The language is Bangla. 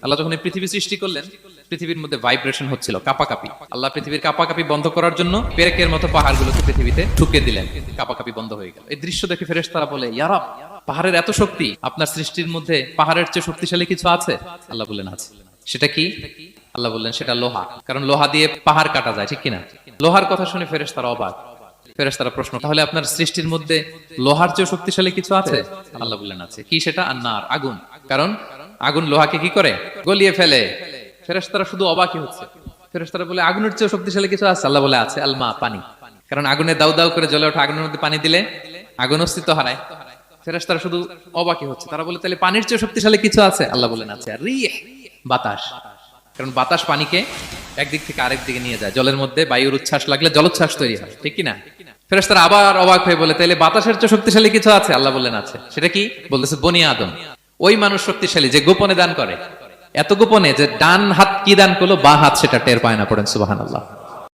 আল্লাহ যখন এই পৃথিবী সৃষ্টি করলেন, পৃথিবীর মধ্যে ভাইব্রেশন হচ্ছিল, কাঁপাকাঁপি। আল্লাহ পৃথিবীর কাঁপাকাঁপি বন্ধ করার জন্য পেরেকের মতো পাহাড়গুলোকে পৃথিবীতে ঠুকে দিলেন, কাঁপাকাঁপি বন্ধ হয়ে গেল। এই দৃশ্য দেখে ফেরেশতারা বলে, ইয়া রব, পাহাড়ের এত শক্তি, আপনার সৃষ্টির মধ্যে পাহাড়ের চেয়ে শক্তিশালী কিছু আছে? আল্লাহ বললেন আছে। সেটা কি? আল্লাহ বললেন সেটা লোহা, কারণ লোহা দিয়ে পাহাড় কাটা যায়, ঠিক কিনা? লোহার কথা শুনে ফেরেশতারা অবাক। ফেরেশতারা প্রশ্ন, তাহলে আপনার সৃষ্টির মধ্যে লোহার চেয়ে শক্তিশালী কিছু আছে? আল্লাহ বললেন আছে। কি সেটা? আন্নার, আগুন। কারণ আগুন লোহাকে কি করে? গলিয়ে ফেলে। ফেরেশতারা শুধু অবাকই হচ্ছে। ফেরেশতারা বলে, আগুনের চেয়ে শক্তিশালী কিছু আছে? আল্লাহ বলে আছে, আলমা, পানি। কারণ আগুনে দাউ দাউ করে জ্বলে ওঠা আগুনের মধ্যে পানি দিলে আগুন অস্তিত্ব হারায়। ফেরেশতারা শুধু অবাকই হচ্ছে। তারা বলে, তাহলে পানির চেয়ে শক্তিশালী কিছু আছে? আল্লাহ বলেন আছে, রিহ, বাতাস। কারণ বাতাস পানিকে একদিক থেকে আরেক দিকে নিয়ে যায়। জলের মধ্যে বায়ুর উচ্ছ্বাস লাগলে জলোচ্ছ্বাস তৈরি হয়, ঠিক কিনা? ফেরেশতারা আবার অবাক হয়ে বলে, তাইলে বাতাসের চেয়ে শক্তিশালী কিছু আছে? আল্লাহ বললেন আছে। সেটা কি? বলতেছে বনি আদম। ওই মানুষ শক্তিশালী যে গোপনে দান করে, এত গোপনে যে ডান হাত কি দান করলো, বাঁ হাত সেটা টের পায় না। পড়েন সুবহানাল্লাহ।